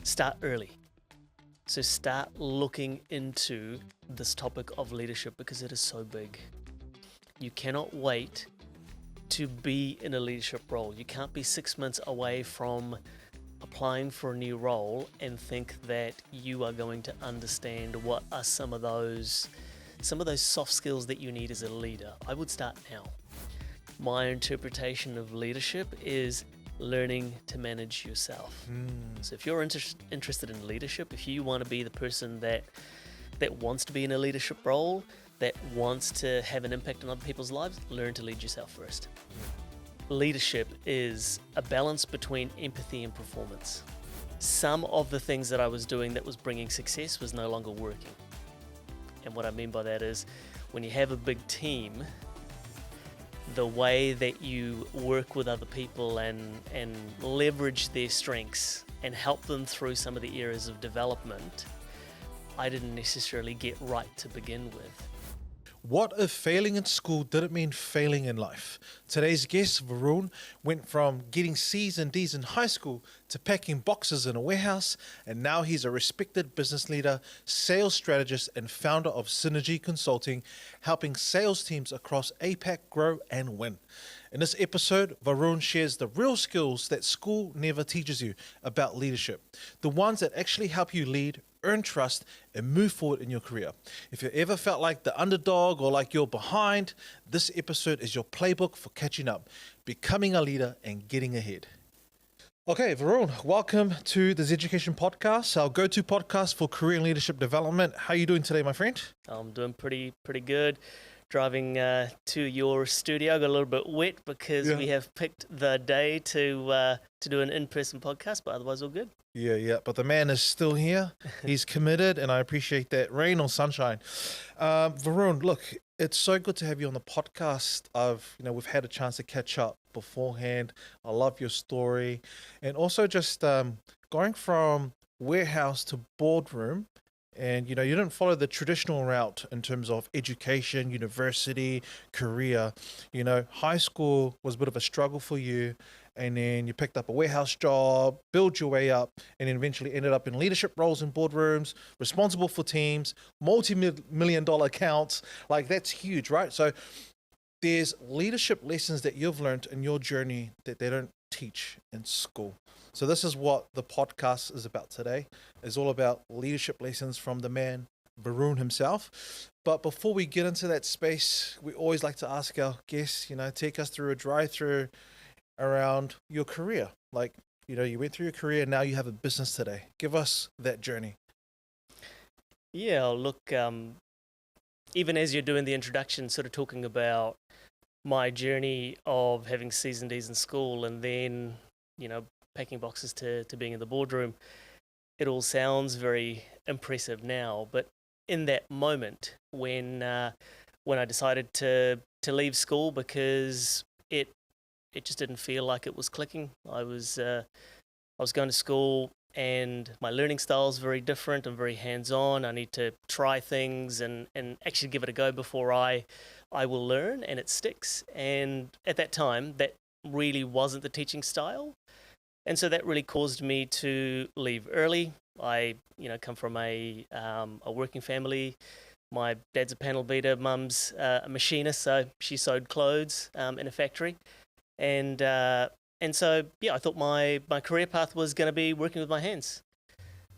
start early. So start looking into this topic of leadership because it is so big. You cannot wait to be in a leadership role. You can't be 6 months away from applying for a new role and think that you are going to understand what are some of those soft skills that you need as a leader. I would start now. My interpretation of leadership is learning to manage yourself. So if you're interested in leadership, if you want to be the person that wants to be in a leadership role, that wants to have an impact on other people's lives, learn to lead yourself first. Leadership is a balance between empathy and performance. Some of the things that I was doing that was bringing success was no longer working. And what I mean by that is when you have a big team, the way that you work with other people and leverage their strengths and help them through some of the areas of development, I didn't necessarily get right to begin with. What if failing in school didn't mean failing in life? Today's guest, Varun, went from getting C's and D's in high school to packing boxes in a warehouse, and now he's a respected business leader, sales strategist, and founder of Synergy Consulting, helping sales teams across APAC grow and win. In this episode, Varun shares the real skills that school never teaches you about leadership, the ones that actually help you lead, earn trust, and move forward in your career. If you ever felt like the underdog or like you're behind, this episode is your playbook for catching up, becoming a leader, and getting ahead. Okay, Varun, welcome to the Education Podcast, our go-to podcast for career and leadership development. How are you doing today, my friend? I'm doing pretty good. Driving to your studio, I got a little bit wet because we have picked the day to do an in-person podcast, but otherwise all good. Yeah, but the man is still here. He's committed, and I appreciate that, rain or sunshine. Varun, look, it's so good to have you on the podcast. We've had a chance to catch up beforehand. I love your story, and also just going from warehouse to boardroom. And, you didn't follow the traditional route in terms of education, university, career. High school was a bit of a struggle for you. And then you picked up a warehouse job, built your way up, and then eventually ended up in leadership roles in boardrooms, responsible for teams, multi-million-dollar accounts. Like, that's huge, right? So there's leadership lessons that you've learned in your journey that they don't teach in school. So this is what the podcast is about today. It's all about leadership lessons from the man, Varun himself. But before we get into that space, we always like to ask our guests, take us through a drive-through around your career. Like, you went through your career, now you have a business today. Give us that journey. Yeah, look, even as you're doing the introduction, sort of talking about my journey of having C's and D's in school and then, packing boxes to being in the boardroom, it all sounds very impressive now. But in that moment, when I decided to leave school because it just didn't feel like it was clicking. I was going to school and my learning style is very different. I'm very hands-on. I need to try things and actually give it a go before I will learn, and it sticks. And at that time, that really wasn't the teaching style. And so that really caused me to leave early. I, come from a working family. My dad's a panel beater, mum's a machinist, so she sewed clothes in a factory. And so, I thought my career path was going to be working with my hands.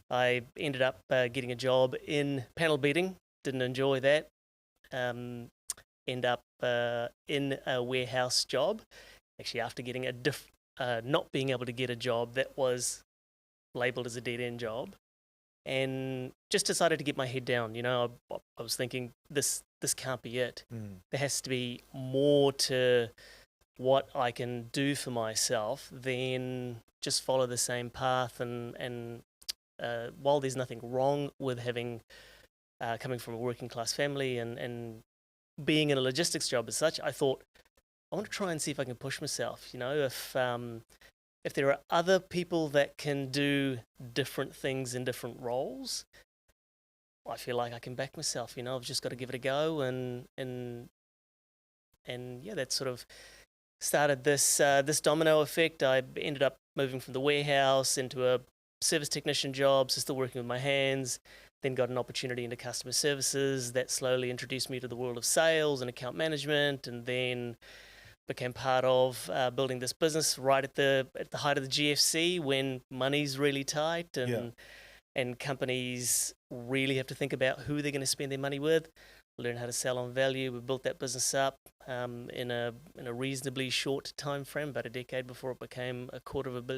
I ended up getting a job in panel beating, didn't enjoy that. End up in a warehouse job, actually after getting not being able to get a job that was labelled as a dead-end job, and just decided to get my head down. I was thinking, this can't be it. There has to be more to what I can do for myself than just follow the same path. And while there's nothing wrong with having coming from a working class family and being in a logistics job as such, I thought, I want to try and see if I can push myself. If there are other people that can do different things in different roles, I feel like I can back myself. I've just got to give it a go, and that sort of started this domino effect. I ended up moving from the warehouse into a service technician job, so still working with my hands. Then got an opportunity into customer services that slowly introduced me to the world of sales and account management, and then became part of building this business right at the height of the GFC, when money's really tight and companies really have to think about who they're going to spend their money with. Learn how to sell on value. We built that business up in a reasonably short time frame, about a decade before it became a quarter of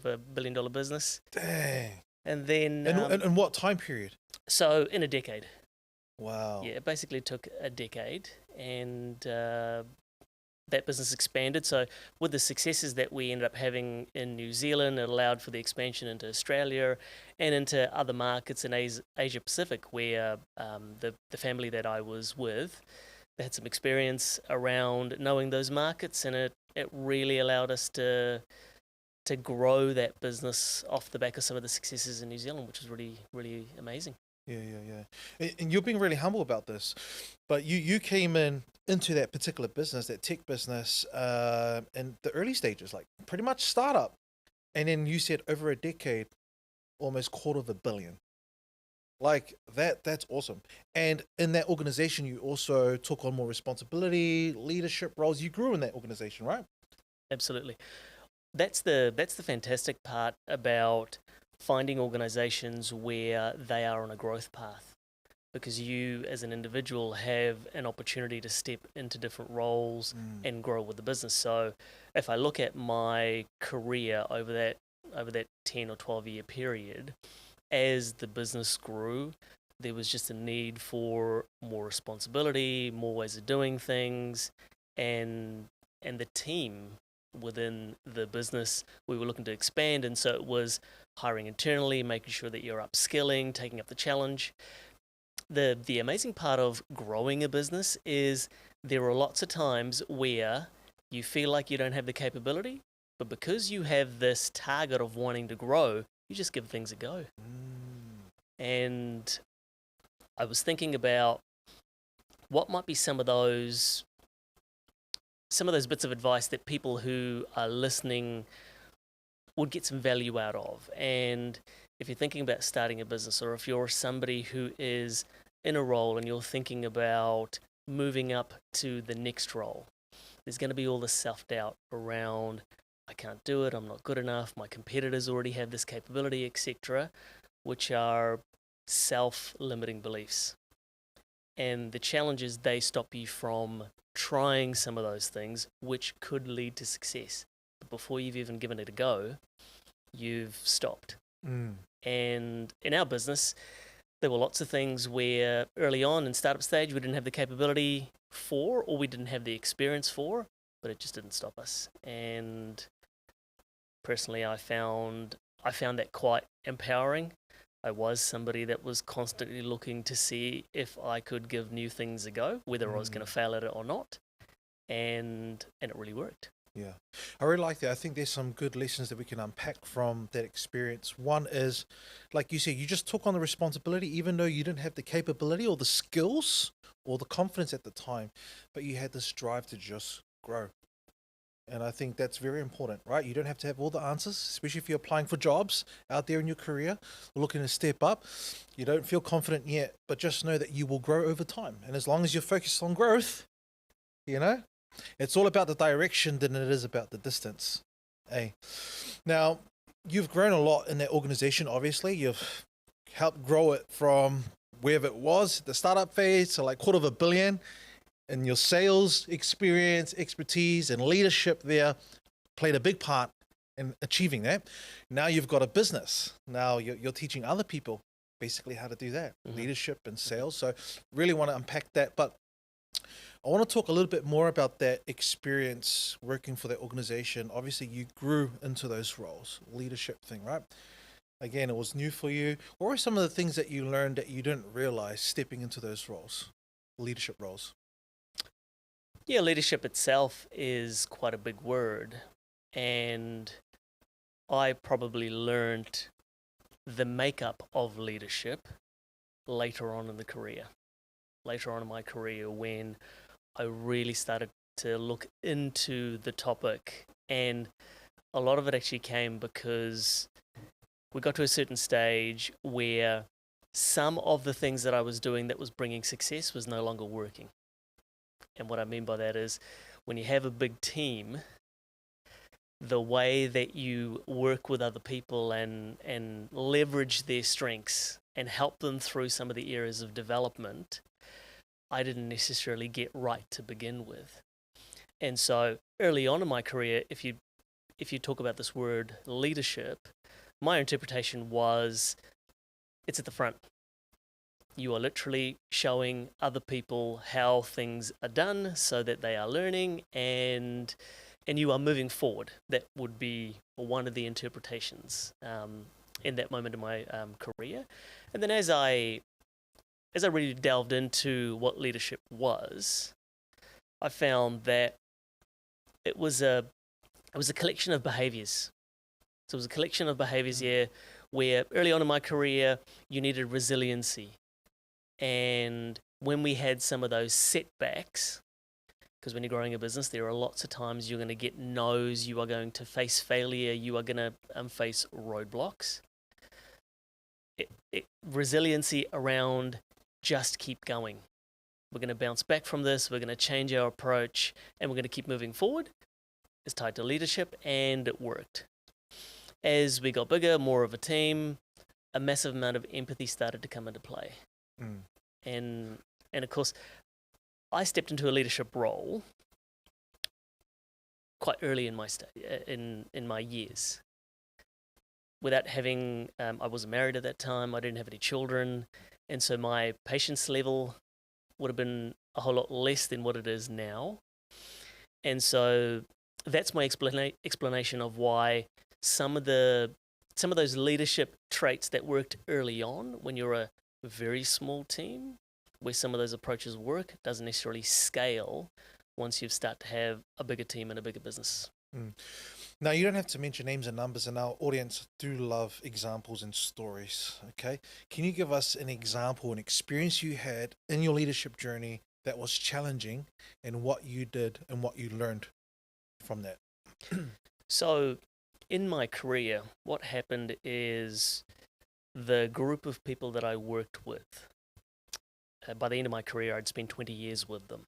a billion dollar business. Dang. And then in what time period? So in a decade. Wow. Yeah, it basically took a decade, and that business expanded. So with the successes that we ended up having in New Zealand, it allowed for the expansion into Australia and into other markets in Asia Pacific, where the family that I was with, they had some experience around knowing those markets, and it really allowed us to grow that business off the back of some of the successes in New Zealand, which was really, really amazing. Yeah. And you're being really humble about this, but you came into that particular business, that tech business, in the early stages, like pretty much startup. And then you said over a decade, almost $250 million. Like that's awesome. And in that organization, you also took on more responsibility, leadership roles. You grew in that organization, right? Absolutely. That's the fantastic part about finding organizations where they are on a growth path, because you as an individual have an opportunity to step into different roles and grow with the business. So if I look at my career over that 10 or 12 year period, as the business grew, there was just a need for more responsibility, more ways of doing things, and the team within the business, we were looking to expand, and so it was hiring internally, making sure that you're upskilling, taking up the challenge. The amazing part of growing a business is there are lots of times where you feel like you don't have the capability, but because you have this target of wanting to grow, you just give things a go. And I was thinking about what might be some of those bits of advice that people who are listening would get some value out of. And if you're thinking about starting a business, or if you're somebody who is in a role and you're thinking about moving up to the next role, there's going to be all this self-doubt around, I can't do it, I'm not good enough, my competitors already have this capability, etc., which are self-limiting beliefs. And the challenge is they stop you from trying some of those things, which could lead to success. But before you've even given it a go, you've stopped. And in our business, there were lots of things where early on in startup stage, we didn't have the capability for, or we didn't have the experience for, but it just didn't stop us. And personally, I found that quite empowering. I was somebody that was constantly looking to see if I could give new things a go, whether I was going to fail at it or not. And it really worked. Yeah, I really like that. I think there's some good lessons that we can unpack from that experience. One is, like you said, you just took on the responsibility, even though you didn't have the capability or the skills or the confidence at the time, but you had this drive to just grow. And I think that's very important, right? You don't have to have all the answers, especially if you're applying for jobs out there in your career or looking to step up. You don't feel confident yet, but just know that you will grow over time. And as long as you're focused on growth, it's all about the direction than it is about the distance. Hey, now you've grown a lot in that organization. Obviously, you've helped grow it from wherever it was, the startup phase, to like $250 million. And your sales experience, expertise, and leadership there played a big part in achieving that. Now you've got a business. Now you're teaching other people basically how to do that, leadership and sales. So really want to unpack that. But I want to talk a little bit more about that experience working for that organization. Obviously, you grew into those roles, leadership thing, right? Again, it was new for you. What were some of the things that you learned that you didn't realize stepping into those roles, leadership roles? Yeah, leadership itself is quite a big word. And I probably learned the makeup of leadership later on in the career. Later on in my career, when I really started to look into the topic, and a lot of it actually came because we got to a certain stage where some of the things that I was doing that was bringing success was no longer working. And what I mean by that is when you have a big team, the way that you work with other people and leverage their strengths and help them through some of the areas of development, I didn't necessarily get right to begin with. And so early on in my career, if you talk about this word leadership, my interpretation was it's at the front. You are literally showing other people how things are done so that they are learning and you are moving forward. That would be one of the interpretations in that moment in my career. And then as I really delved into what leadership was, I found that it was a collection of behaviors. So it was a collection of behaviors here where early on in my career, you needed resiliency. And when we had some of those setbacks, because when you're growing a business, there are lots of times you're going to get no's, you are going to face failure, you are going to face roadblocks. Resiliency around just keep going. We're going to bounce back from this, we're going to change our approach, and we're going to keep moving forward. It's tied to leadership, and it worked. As we got bigger, more of a team, a massive amount of empathy started to come into play. And of course, I stepped into a leadership role quite early in my in my years. Without having, I wasn't married at that time. I didn't have any children, and so my patience level would have been a whole lot less than what it is now. And so that's my explanation of why some of those leadership traits that worked early on when you're a very small team, where some of those approaches work, doesn't necessarily scale once you start to have a bigger team and a bigger business. Now, you don't have to mention names and numbers, and our audience do love examples and stories, okay? Can you give us an example, an experience you had in your leadership journey that was challenging, and what you did and what you learned from that? So, in my career, what happened is the group of people that I worked with, by the end of my career, I'd spent 20 years with them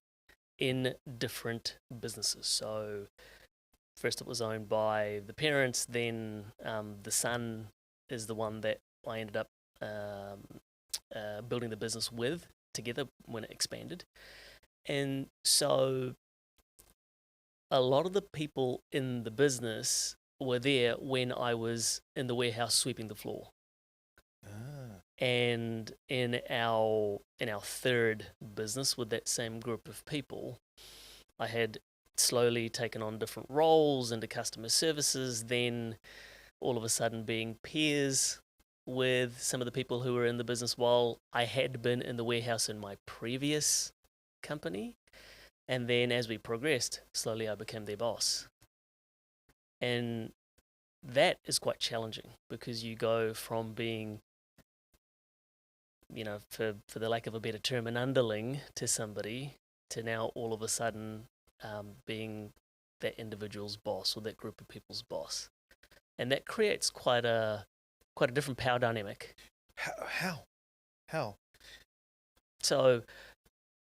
in different businesses. So first it was owned by the parents, then the son is the one that I ended up building the business with together when it expanded. And so a lot of the people in the business were there when I was in the warehouse sweeping the floor. And in our third business with that same group of people, I had slowly taken on different roles into customer services, then all of a sudden being peers with some of the people who were in the business while I had been in the warehouse in my previous company. And then as we progressed, slowly I became their boss. And that is quite challenging because you go from being, for the lack of a better term, an underling to somebody, to now all of a sudden being that individual's boss or that group of people's boss. And that creates quite a different power dynamic. How? So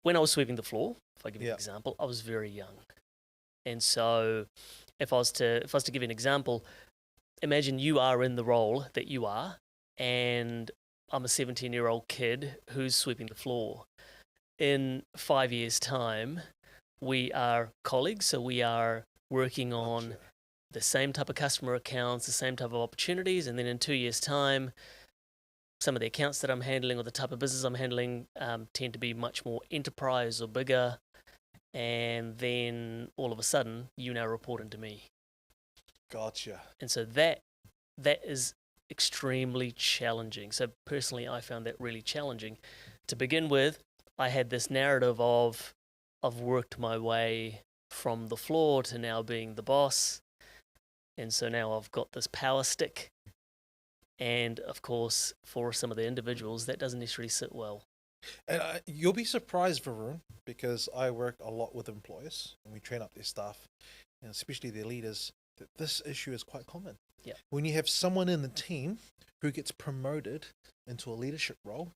when I was sweeping the floor, if I give you an example, I was very young. And so if I was to give you an example, imagine you are in the role that you are, and I'm a 17-year-old kid who's sweeping the floor. In 5 years' time, we are colleagues, so we are working on the same type of customer accounts, the same type of opportunities, and then in 2 years' time, some of the accounts that I'm handling or the type of business I'm handling tend to be much more enterprise or bigger, and then all of a sudden, you now report into me. Gotcha. And so that is extremely challenging. So personally, I found that really challenging. To begin with, I had this narrative of I've worked my way from the floor to now being the boss. And so now I've got this power stick. And of course, for some of the individuals, that doesn't necessarily sit well. And you'll be surprised, Varun, because I work a lot with employers and we train up their staff, and especially their leaders, that this issue is quite common. Yeah. When you have someone in the team who gets promoted into a leadership role.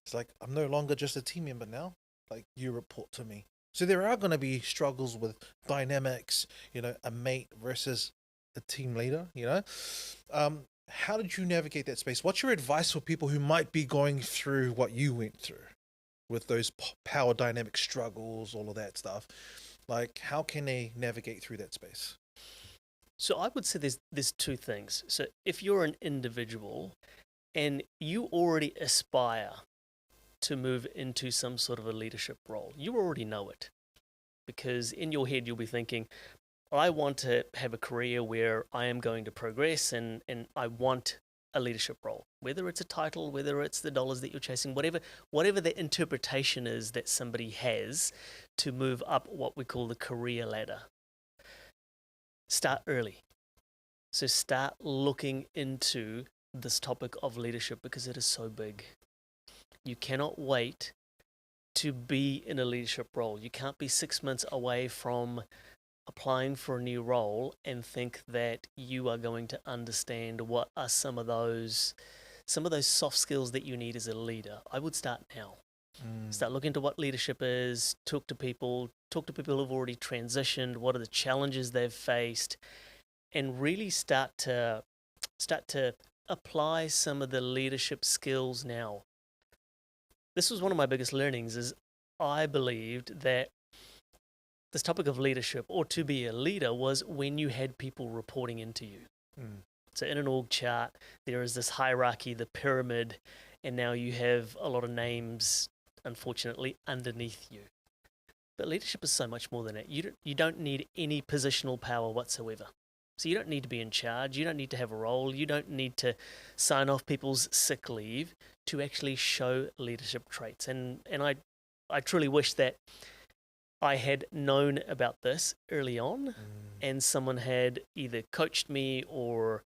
It's like, I'm no longer just a team member now. Like, you report to me. So there are going to be struggles with dynamics, a mate versus a team leader, How did you navigate that space? What's your advice for people who might be going through what you went through with those power dynamic struggles, all of that stuff? Like, how can they navigate through that space? So I would say there's two things. So if you're an individual and you already aspire to move into some sort of a leadership role, you already know it. Because in your head you'll be thinking, I want to have a career where I am going to progress and I want a leadership role. Whether it's a title, whether it's the dollars that you're chasing, whatever the interpretation is that somebody has to move up what we call the career ladder. Start early. So start looking into this topic of leadership because it is so big. You cannot wait to be in a leadership role. You can't be 6 months away from applying for a new role and think that you are going to understand what are some of those soft skills that you need as a leader. I would start now. Start looking into what leadership is, talk to people who've already transitioned, what are the challenges they've faced, and really start to apply some of the leadership skills now. This was one of my biggest learnings, is I believed that this topic of leadership, or to be a leader, was when you had people reporting into you. So in an org chart, there is this hierarchy, the pyramid, and now you have a lot of names, unfortunately, underneath you. But leadership is so much more than that. You don't need any positional power whatsoever. So you don't need to be in charge. You don't need to have a role. You don't need to sign off people's sick leave to actually show leadership traits. And I truly wish that I had known about this early on and someone had either coached me or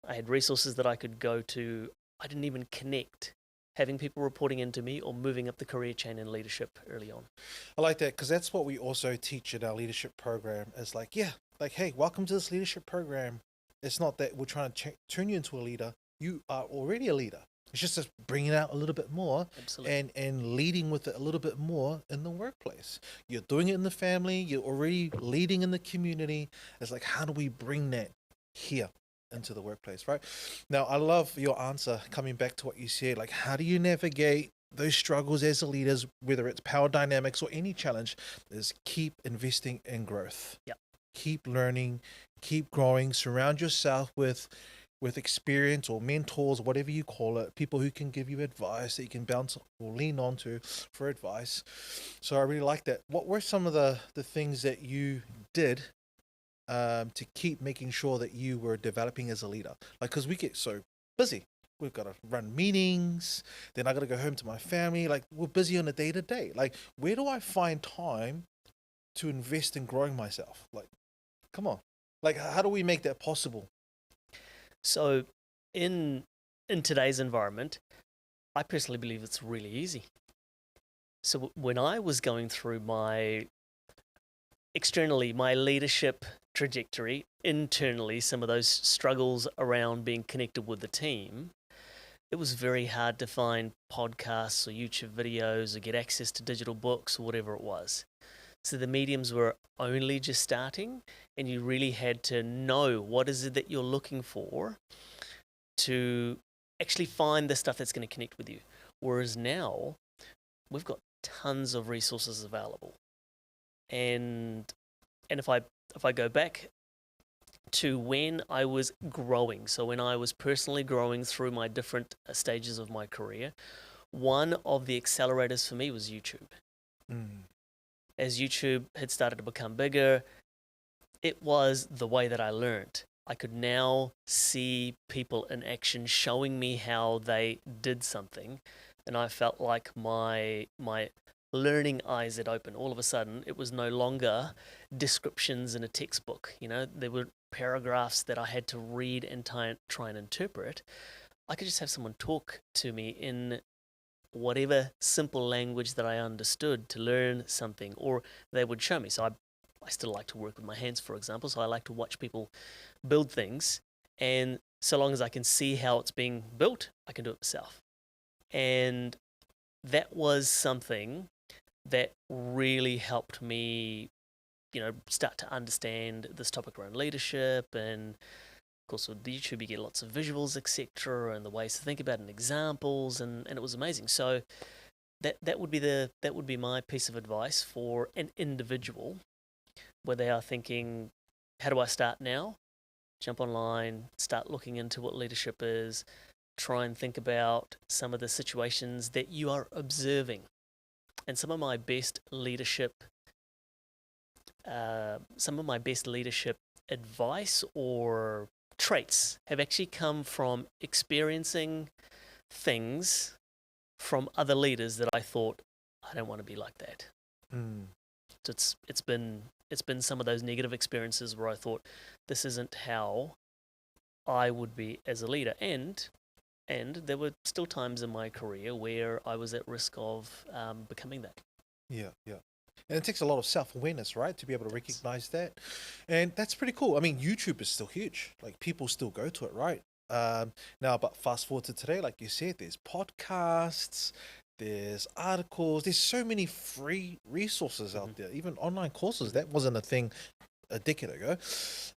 I had resources that I could go to. I didn't even connect having people reporting into me or moving up the career chain in leadership early on. I like that because that's what we also teach in our leadership program is like, hey, welcome to this leadership program. It's not that we're trying to turn you into a leader. You are already a leader. It's just bringing out a little bit more. Absolutely. and leading with it a little bit more in the workplace. You're doing it in the family. You're already leading in the community. It's like, how do we bring that here into the workplace, right? Now, I love your answer coming back to what you said. Like, how do you navigate those struggles as a leaders, whether it's power dynamics or any challenge, is keep investing in growth. Yep. Keep learning, keep growing, surround yourself with experience or mentors, or whatever you call it, people who can give you advice that you can bounce or lean onto for advice. So I really like that. What were some of the things that you did to keep making sure that you were developing as a leader? Like, because we get so busy. We've got to run meetings, then I got to go home to my family. Like, we're busy on a day-to-day. Like, where do I find time to invest in growing myself? Like, come on. Like, how do we make that possible? So in today's environment, I personally believe it's really easy. So when I was going through my leadership trajectory, internally, some of those struggles around being connected with the team, it was very hard to find podcasts or YouTube videos or get access to digital books or whatever it was. So the mediums were only just starting, and you really had to know what is it that you're looking for to actually find the stuff that's going to connect with you. Whereas now, we've got tons of resources available. And if I go back to when I was growing, so when I was personally growing through my different stages of my career, one of the accelerators for me was YouTube. As YouTube had started to become bigger, it was the way that I learned. I could now see people in action showing me how they did something, and I felt like my learning eyes had opened. All of a sudden, it was no longer descriptions in a textbook. There were paragraphs that I had to read and try and interpret. I could just have someone talk to me in whatever simple language that I understood to learn something, or they would show me. So I still like to work with my hands, for example, so I like to watch people build things, and so long as I can see how it's being built, I can do it myself. And that was something that really helped me, start to understand this topic around leadership. And of course, with YouTube, you get lots of visuals, etc., and the ways to think about it and examples, and it was amazing. So that would be my piece of advice for an individual where they are thinking, how do I start now? Jump online, start looking into what leadership is, try and think about some of the situations that you are observing. And some of my best leadership advice or traits have actually come from experiencing things from other leaders that I thought, I don't want to be like that. So it's been some of those negative experiences where I thought, this isn't how I would be as a leader. And there were still times in my career where I was at risk of becoming that. Yeah. And it takes a lot of self-awareness, right, to be able to recognize that. And that's pretty cool. I mean, YouTube is still huge. Like, people still go to it, right? Now, but fast forward to today, like you said, there's podcasts, there's articles, there's so many free resources out there, even online courses. That wasn't a thing a decade ago.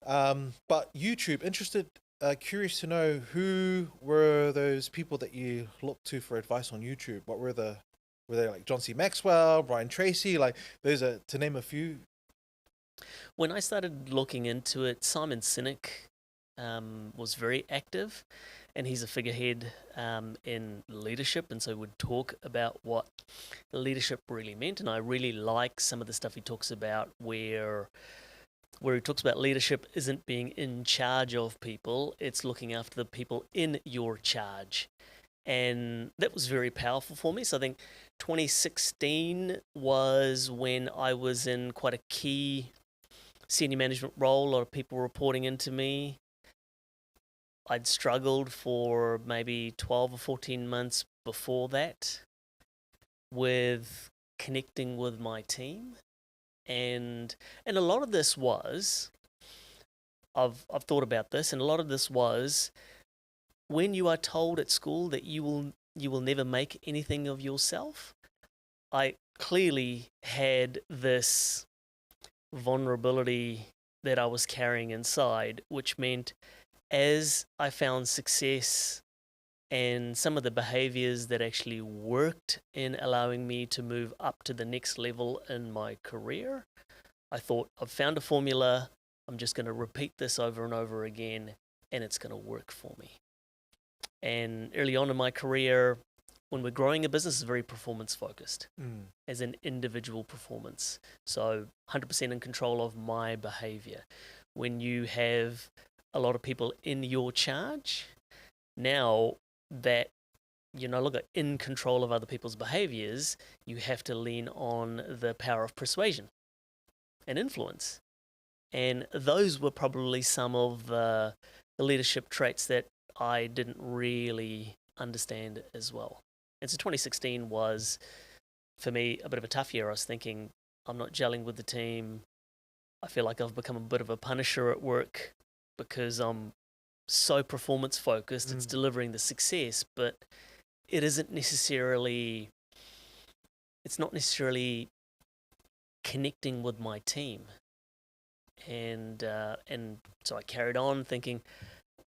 But YouTube, curious to know, who were those people that you looked to for advice on YouTube? What were they like John C. Maxwell, Brian Tracy? Like, those are, to name a few. When I started looking into it, Simon Sinek was very active, and he's a figurehead in leadership, and so would talk about what leadership really meant. And I really like some of the stuff he talks about where he talks about leadership isn't being in charge of people, it's looking after the people in your charge. And that was very powerful for me. So I think 2016 was when I was in quite a key senior management role, a lot of people reporting into me. I'd struggled for maybe 12 or 14 months before that with connecting with my team. And a lot of this was, I've thought about this, and a lot of this was when you are told at school that you will never make anything of yourself. I clearly had this vulnerability that I was carrying inside, which meant as I found success and some of the behaviors that actually worked in allowing me to move up to the next level in my career, I thought, I've found a formula, I'm just going to repeat this over and over again, and it's going to work for me. And early on in my career, when we're growing a business, it's very performance focused as an individual performance. So 100% in control of my behavior. When you have a lot of people in your charge, now that you're no longer in control of other people's behaviors, you have to lean on the power of persuasion and influence. And those were probably some of the leadership traits that I didn't really understand as well. And so 2016 was, for me, a bit of a tough year. I was thinking, I'm not gelling with the team. I feel like I've become a bit of a punisher at work because I'm so performance focused. It's delivering the success, but it's not necessarily connecting with my team. And so I carried on thinking,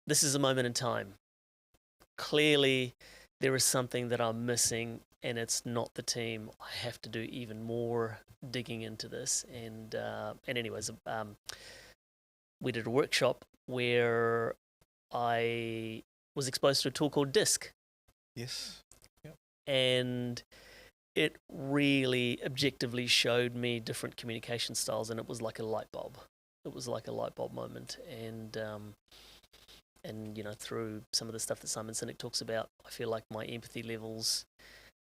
this is a moment in time. Clearly, there is something that I'm missing, and it's not the team. I have to do even more digging into this. And anyways, we did a workshop where I was exposed to a tool called DISC. Yes. Yep. And it really objectively showed me different communication styles, and it was like a light bulb. It was like a light bulb moment. And through some of the stuff that Simon Sinek talks about, I feel like my empathy levels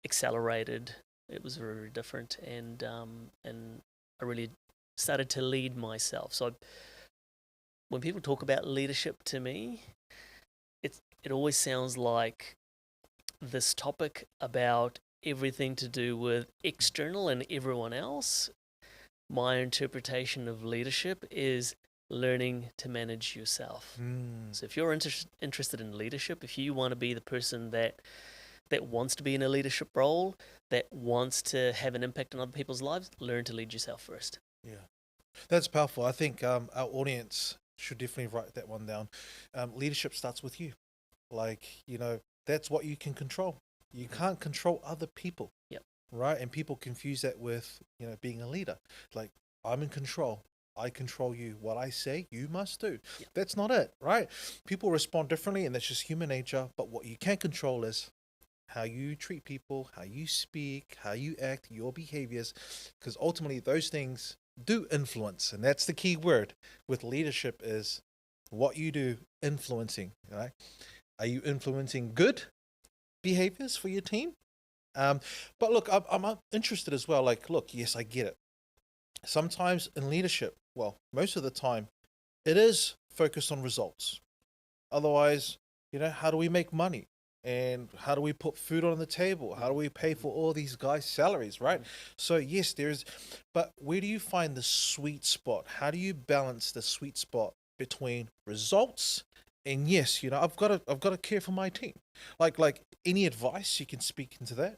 accelerated. It was very, very different, and I really started to lead myself. So when people talk about leadership to me, it always sounds like this topic about everything to do with external and everyone else. My interpretation of leadership is learning to manage yourself. So if you're interested in leadership, if you want to be the person that wants to be in a leadership role, that wants to have an impact on other people's lives, learn to lead yourself first. Yeah, that's powerful. I think our audience should definitely write that one down. Leadership starts with you. Like, that's what you can control. You can't control other people. Yep. Right? And people confuse that with, being a leader. Like, I'm in control. I control you. What I say, you must do. Yep. That's not it, right? People respond differently, and that's just human nature. But what you can control is how you treat people, how you speak, how you act, your behaviors, because ultimately those things do influence. And that's the key word with leadership is what you do influencing, right? Are you influencing good behaviors for your team? But look, I'm interested as well. Like, look, yes, I get it. Sometimes in leadership, well, most of the time, it is focused on results. Otherwise, how do we make money? And how do we put food on the table? How do we pay for all these guys' salaries, right? So yes, but where do you find the sweet spot? How do you balance the sweet spot between results and yes, I've got to care for my team. Like any advice you can speak into that?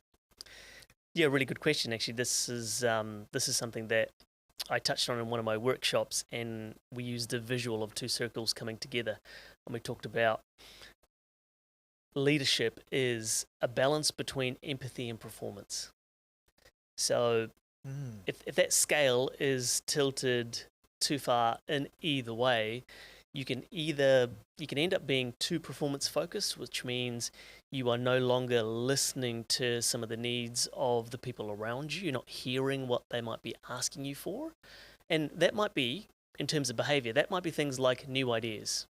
Yeah, really good question. Actually, this is something that I touched on in one of my workshops, and we used a visual of two circles coming together, and we talked about leadership is a balance between empathy and performance. So if that scale is tilted too far in either way, you can end up being too performance focused, which means you are no longer listening to some of the needs of the people around you. You're not hearing what they might be asking you for. And that might be, in terms of behavior, that might be things like new ideas.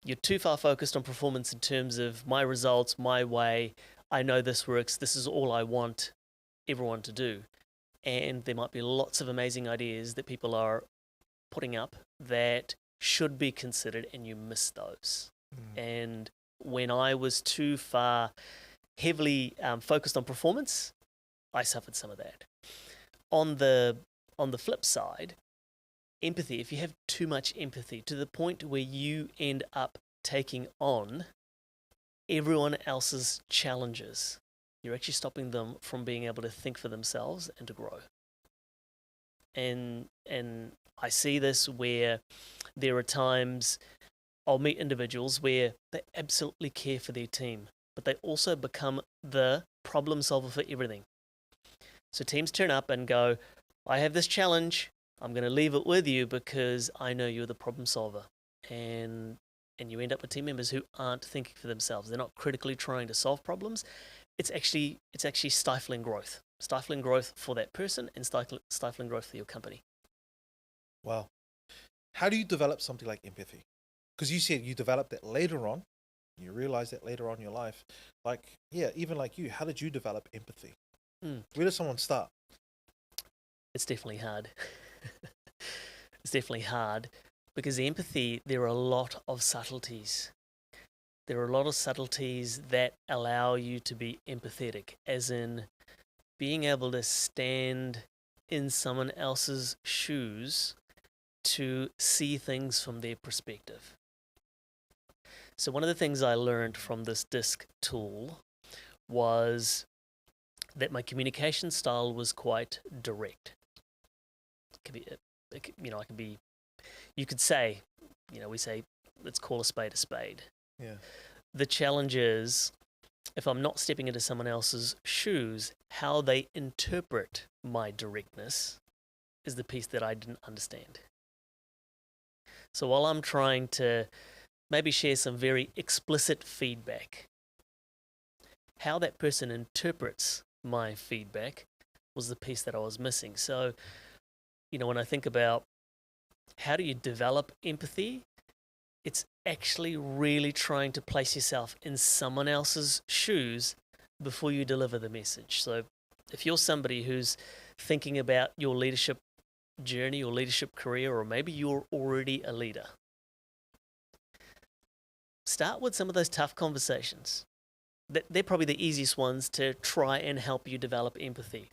You're too far focused on performance in terms of my results, my way. I know this works. This is all I want everyone to do. And there might be lots of amazing ideas that people are putting up that should be considered, and you miss those. And when I was too far heavily focused on performance, I suffered some of that. On the flip side, empathy, if you have too much empathy to the point where you end up taking on everyone else's challenges, you're actually stopping them from being able to think for themselves and to grow. And I see this where there are times I'll meet individuals where they absolutely care for their team, but they also become the problem solver for everything. So teams turn up and go, I have this challenge, I'm going to leave it with you because I know you're the problem solver. And you end up with team members who aren't thinking for themselves. They're not critically trying to solve problems. It's actually stifling growth for that person and stifling growth for your company. Wow. How do you develop something like empathy? Because you said you developed that later on. You realize that later on in your life. Like, yeah, even like you, how did you develop empathy? Where does someone start? It's definitely hard. It's definitely hard because empathy, there are a lot of subtleties. There are a lot of subtleties that allow you to be empathetic, as in being able to stand in someone else's shoes to see things from their perspective. So one of the things I learned from this DISC tool was that my communication style was quite direct. You could say, we say, let's call a spade a spade. Yeah. The challenge is, if I'm not stepping into someone else's shoes, how they interpret my directness is the piece that I didn't understand. So while I'm trying to maybe share some very explicit feedback, how that person interprets my feedback was the piece that I was missing. So, when I think about how do you develop empathy, it's actually really trying to place yourself in someone else's shoes before you deliver the message. So if you're somebody who's thinking about your leadership journey or leadership career, or maybe you're already a leader, start with some of those tough conversations. They're probably the easiest ones to try and help you develop empathy.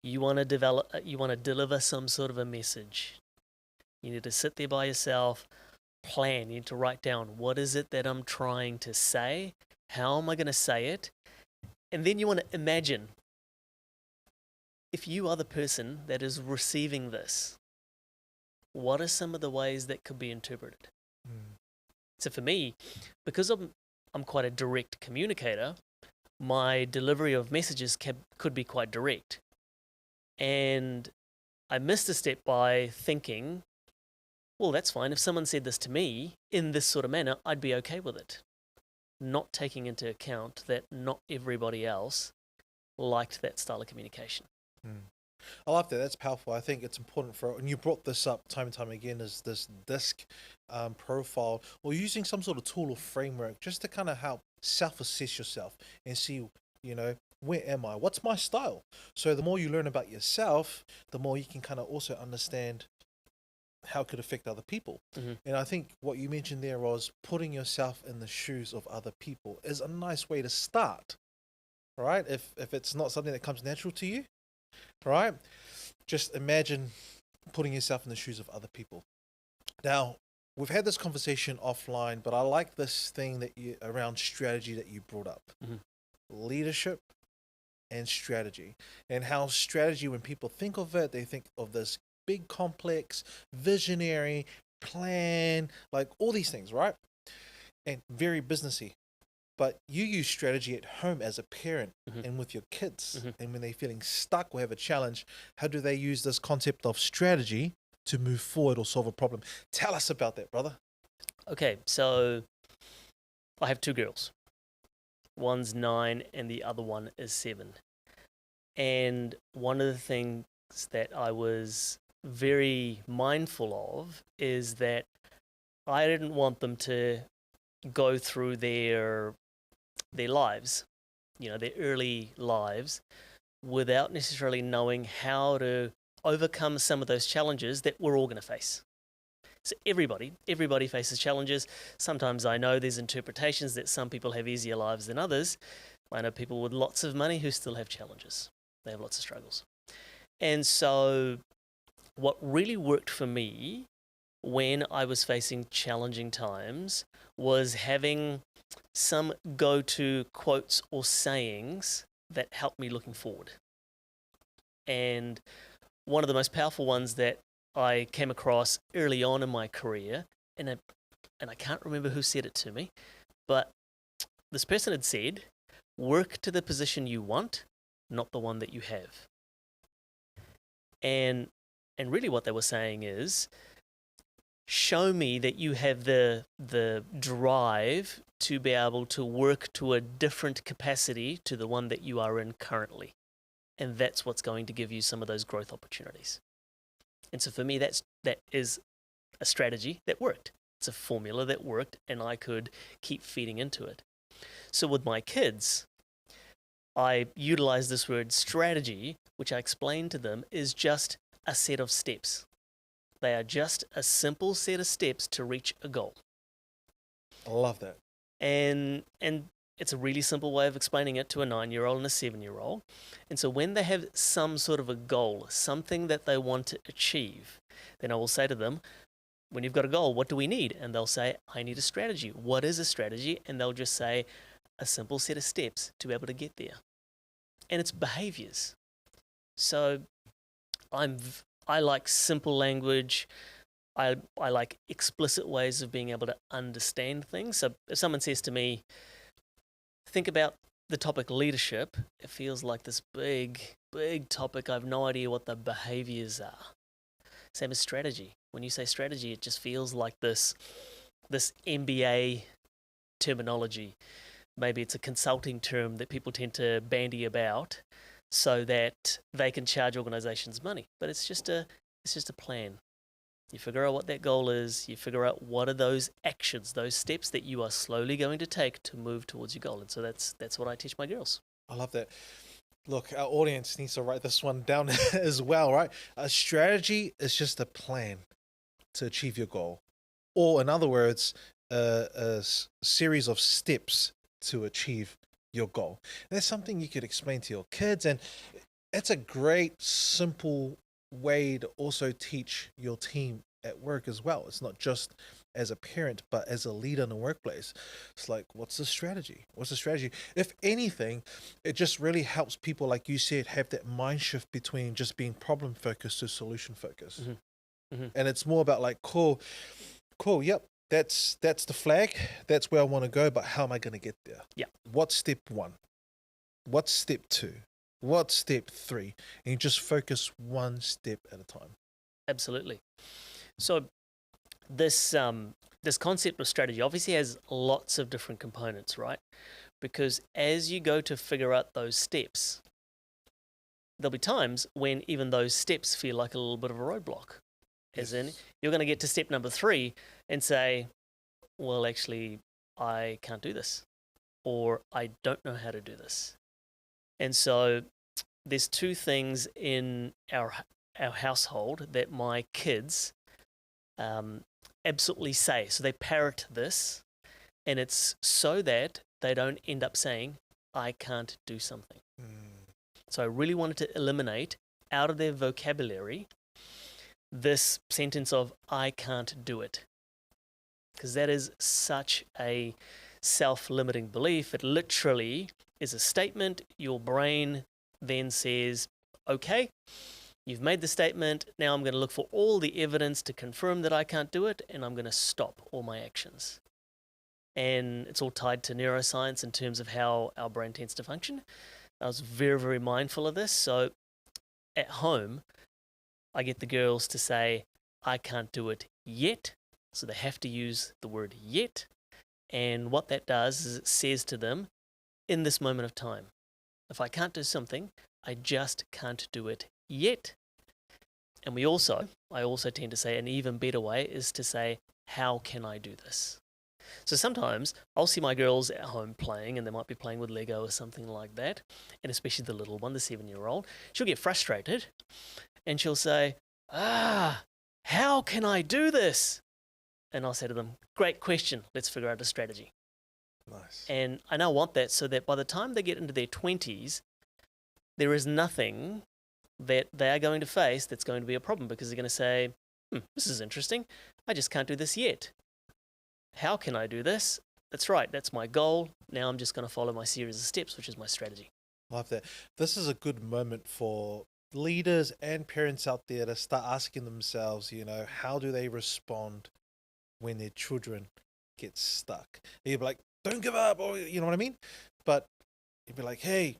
You want to deliver some sort of a message. You need to sit there by yourself, plan. You need to write down, what is it that I'm trying to say? How am I going to say it? And then you want to imagine, if you are the person that is receiving this, what are some of the ways that could be interpreted? So for me, because I'm quite a direct communicator, my delivery of messages could be quite direct. And I missed a step by thinking, well, that's fine. If someone said this to me in this sort of manner, I'd be okay with it. Not taking into account that not everybody else liked that style of communication. I love that. That's powerful. I think it's important and you brought this up time and time again, is this disc profile, or using some sort of tool or framework just to kind of help self-assess yourself and see, where am I? What's my style? So the more you learn about yourself, the more you can kind of also understand how it could affect other people. And I think what you mentioned there was putting yourself in the shoes of other people is a nice way to start, right? If it's not something that comes natural to you, right? Just imagine putting yourself in the shoes of other people. Now, we've had this conversation offline, but I like this thing around strategy that you brought up. Leadership and strategy. And how strategy, when people think of it, they think of this big, complex, visionary plan, like all these things, right? And very businessy. But you use strategy at home as a parent and with your kids. And when they're feeling stuck or have a challenge, how do they use this concept of strategy to move forward or solve a problem? Tell us about that, brother. Okay, so I have 2 girls. One's 9 and the other one is 7. And one of the things that I was very mindful of is that I didn't want them to go through their lives, their early lives, without necessarily knowing how to overcome some of those challenges that we're all going to face. So everybody faces challenges. Sometimes I know there's interpretations that some people have easier lives than others. I know people with lots of money who still have challenges. They have lots of struggles. And so what really worked for me when I was facing challenging times was having some go-to quotes or sayings that helped me looking forward. And one of the most powerful ones that I came across early on in my career, and I can't remember who said it to me, but this person had said, work to the position you want, not the one that you have. And really what they were saying is, show me that you have the drive to be able to work to a different capacity to the one that you are in currently. And that's what's going to give you some of those growth opportunities. And so for me, that is a strategy that worked. It's a formula that worked, and I could keep feeding into it. So with my kids, I utilize this word strategy, which I explained to them is just a set of steps. They are just a simple set of steps to reach a goal. I love that. And it's a really simple way of explaining it to a 9-year-old and a 7-year-old. And so when they have some sort of a goal, something that they want to achieve, then I will say to them, when you've got a goal, what do we need? And they'll say, I need a strategy. What is a strategy? And they'll just say, a simple set of steps to be able to get there. And it's behaviors. So I like simple language. I like explicit ways of being able to understand things. So if someone says to me, think about the topic leadership, it feels like this big topic. I have no idea what the behaviors are. Same as strategy. When you say strategy, it just feels like this MBA terminology. Maybe it's a consulting term that people tend to bandy about so that they can charge organizations money. But it's just a plan. You figure out what that goal is. You figure out what are those actions, those steps that you are slowly going to take to move towards your goal. And so that's what I teach my girls. I love that. Look, our audience needs to write this one down as well, right? A strategy is just a plan to achieve your goal. Or in other words, a series of steps to achieve your goal. And that's something you could explain to your kids. And it's a great, simple way to also teach your team at work as well. It's not just as a parent, but as a leader in the workplace. It's like, what's the strategy? What's the strategy? If anything, it just really helps people, like you said, have that mind shift between just being problem focused to solution focused. And it's more about like, cool, yep, that's the flag, that's where I want to go, but how am I going to get there? Yeah. What's step one? What's step two? What's step three? And you just focus one step at a time. Absolutely. So this concept of strategy obviously has lots of different components, right? Because as you go to figure out those steps, there'll be times when even those steps feel like a little bit of a roadblock. As in, you're going to get to step number 3 and say, well, actually, I can't do this, or I don't know how to do this. And so there's 2 things in our household that my kids absolutely say. So they parrot this, and it's so that they don't end up saying, I can't do something. So I really wanted to eliminate out of their vocabulary this sentence of, I can't do it. Because that is such a self-limiting belief. It literally is a statement. Your brain then says, okay, you've made the statement. Now I'm going to look for all the evidence to confirm that I can't do it, and I'm going to stop all my actions. And it's all tied to neuroscience in terms of how our brain tends to function. I was very, very mindful of this. So at home, I get the girls to say, I can't do it yet. So they have to use the word yet. And what that does is it says to them, in this moment of time, if I can't do something, I just can't do it yet. And I also tend to say an even better way is to say, how can I do this? So sometimes I'll see my girls at home playing, and they might be playing with Lego or something like that. And especially the little one, the 7-year-old, she'll get frustrated and she'll say, how can I do this? And I'll say to them, great question. Let's figure out a strategy. Nice. And I now want that so that by the time they get into their 20s, there is nothing that they are going to face that's going to be a problem, because they're going to say, this is interesting. I just can't do this yet. How can I do this? That's right. That's my goal. Now I'm just going to follow my series of steps, which is my strategy. Love that. This is a good moment for leaders and parents out there to start asking themselves, how do they respond when their children get stuck? You'd be like, don't give up, or you know what I mean? But you'd be like, hey,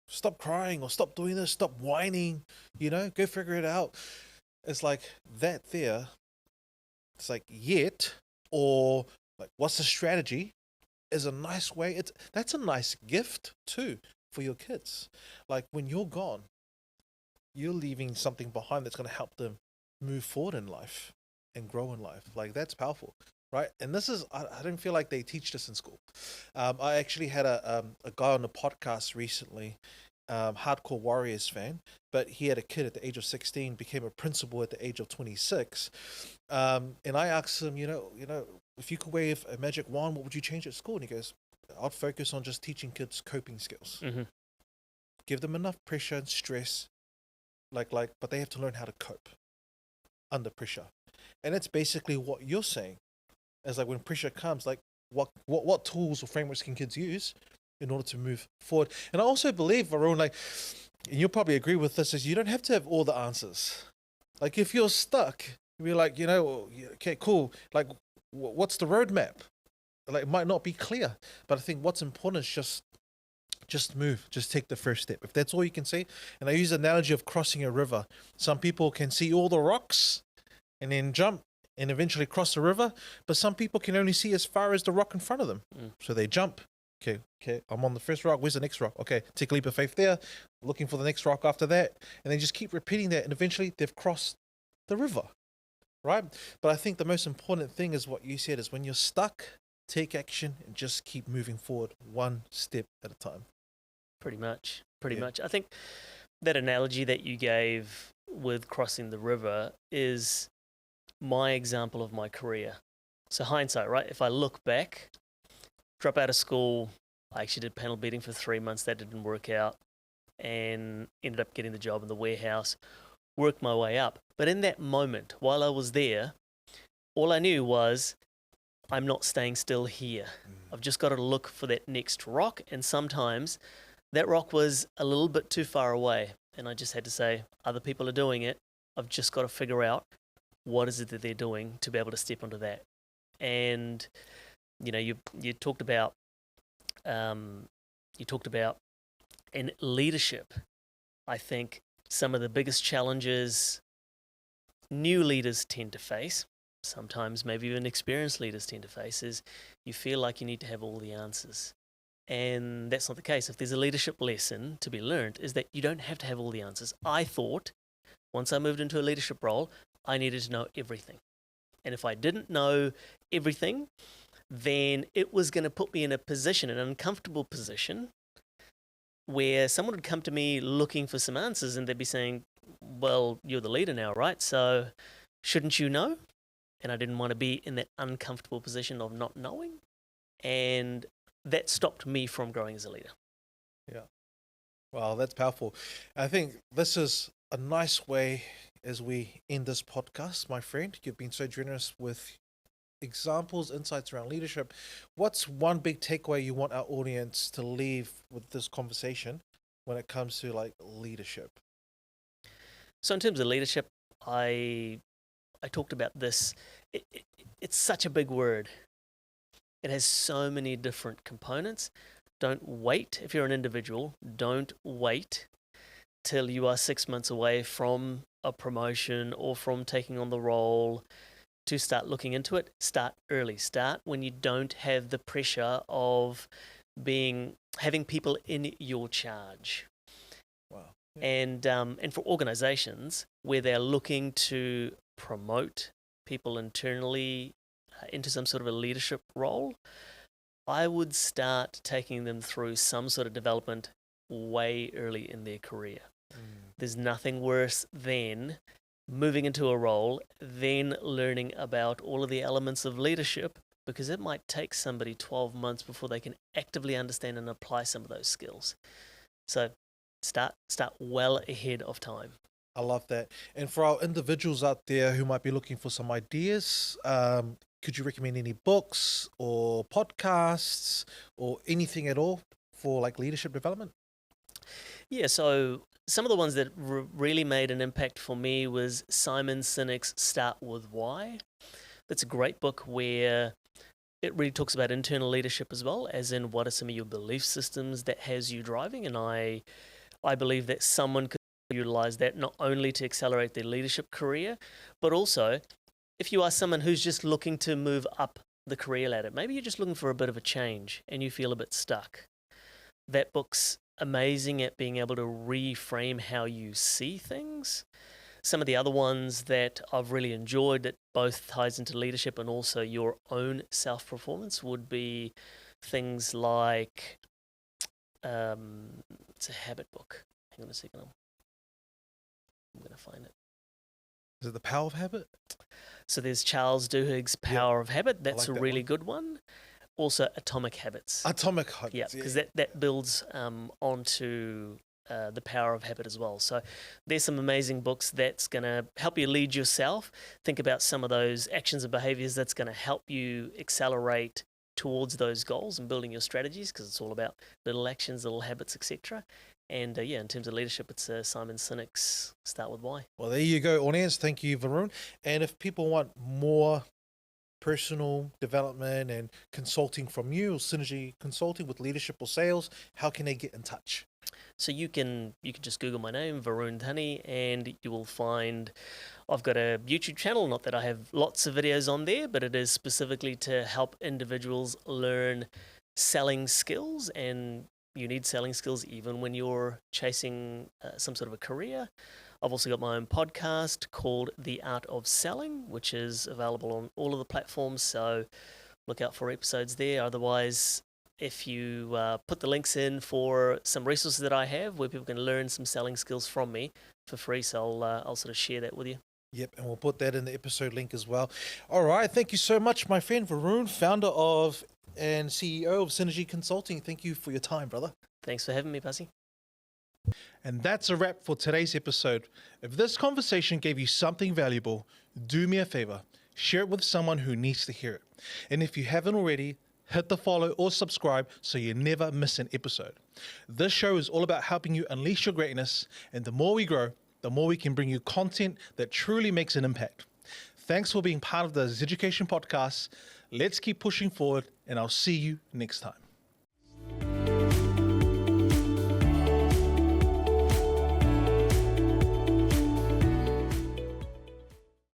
stop crying, or stop doing this, stop whining, go figure it out. It's like that there. It's like, yet, or like, what's the strategy, is a nice way. That's a nice gift too for your kids. Like, when you're gone, you're leaving something behind that's going to help them move forward in life and grow in life. Like, that's powerful, right? And this is, I don't feel like they teach this in school. I actually had a guy on the podcast recently, hardcore Warriors fan, but he had a kid at the age of 16, became a principal at the age of 26. And I asked him, if you could wave a magic wand, what would you change at school? And he goes, I'd focus on just teaching kids coping skills. Give them enough pressure and stress, but they have to learn how to cope under pressure. And that's basically what you're saying. As like, when pressure comes, like what tools or frameworks can kids use in order to move forward? And I also believe, Varun, and you'll probably agree with this, is you don't have to have all the answers. Like, if you're stuck, you're like, okay, cool. Like, what's the roadmap? Like, it might not be clear, but I think what's important is just move, just take the first step. If that's all you can see. And I use the analogy of crossing a river. Some people can see all the rocks and then jump and eventually cross the river, but some people can only see as far as the rock in front of them. So they jump. Okay, I'm on the first rock. Where's the next rock? Okay, take a leap of faith there, looking for the next rock after that, and they just keep repeating that, and eventually they've crossed the river, right? But I think the most important thing is what you said, is when you're stuck, take action and just keep moving forward one step at a time. Pretty much. I think that analogy that you gave with crossing the river is my example of my career. So hindsight, right? If I look back, drop out of school, I actually did panel beating for 3 months. That didn't work out, and ended up getting the job in the warehouse. work my way up. But in that moment, while I was there, all I knew was I'm not staying still here. I've just got to look for that next rock. And sometimes that rock was a little bit too far away. And I just had to say, other people are doing it. I've just got to figure out what is it that they're doing to be able to step onto that. And, you talked about, in leadership, I think some of the biggest challenges new leaders tend to face, sometimes maybe even experienced leaders tend to face, is you feel like you need to have all the answers. And that's not the case. If there's a leadership lesson to be learned, is that you don't have to have all the answers. I thought once I moved into a leadership role, I needed to know everything. And if I didn't know everything, then it was going to put me in a position, an uncomfortable position, where someone would come to me looking for some answers and they'd be saying, well, you're the leader now, right? So shouldn't you know? And I didn't want to be in that uncomfortable position of not knowing. And that stopped me from growing as a leader. Yeah. Wow, that's powerful. I think this is a nice way as we end this podcast, my friend. You've been so generous with examples, insights around leadership. What's one big takeaway you want our audience to leave with this conversation when it comes to like leadership? So in terms of leadership, I talked about this. It's such a big word. It has so many different components. Don't wait. If you're an individual, don't wait till you are 6 months away from a promotion or from taking on the role to start looking into it. Start early. Start when you don't have the pressure of having people in your charge. Wow. And for organizations where they're looking to promote people internally into some sort of a leadership role, I would start taking them through some sort of development way early in their career. There's nothing worse than moving into a role, then learning about all of the elements of leadership, because it might take somebody 12 months before they can actively understand and apply some of those skills. So start well ahead of time. I love that. And for our individuals out there who might be looking for some ideas, could you recommend any books or podcasts or anything at all for like leadership development? Yeah, so some of the ones that really made an impact for me was Simon Sinek's Start With Why. That's a great book where it really talks about internal leadership as well, as in what are some of your belief systems that has you driving. And I believe that someone could utilize that not only to accelerate their leadership career, but also if you are someone who's just looking to move up the career ladder, maybe you're just looking for a bit of a change and you feel a bit stuck. That book's amazing at being able to reframe how you see things. Some of the other ones that I've really enjoyed that both ties into leadership and also your own self-performance would be things like, it's a habit book. Hang on a second. I'm going to find it. Is it The Power of Habit? So there's Charles Duhigg's Power of Habit. That's like a really good one. Also, Atomic Habits. Atomic Habits. Yeah, because that builds onto the Power of Habit as well. So there's some amazing books that's going to help you lead yourself. Think about some of those actions and behaviors that's going to help you accelerate towards those goals and building your strategies, because it's all about little actions, little habits, etc. And in terms of leadership, it's Simon Sinek's Start With Why. Well, there you go, audience. Thank you, Varun. And if people want more personal development and consulting from you, or synergy consulting with leadership or sales, how can they get in touch? So you can just Google my name, Varun Dhani, and you will find I've got a YouTube channel. Not that I have lots of videos on there, but it is specifically to help individuals learn selling skills, and you need selling skills even when you're chasing some sort of a career. I've also got my own podcast called The Art of Selling, which is available on all of the platforms, so look out for episodes there. Otherwise, if you put the links in for some resources that I have where people can learn some selling skills from me for free, so I'll sort of share that with you. Yep, and we'll put that in the episode link as well. All right, thank you so much, my friend Varun, founder of and CEO of Synergy Consulting. Thank you for your time, brother. Thanks for having me, Pasi. And that's a wrap for today's episode. If this conversation gave you something valuable, do me a favor, share it with someone who needs to hear it. And if you haven't already, hit the follow or subscribe so you never miss an episode. This show is all about helping you unleash your greatness, and the more we grow, the more we can bring you content that truly makes an impact. Thanks for being part of the Education Podcast. Let's keep pushing forward, and I'll see you next time.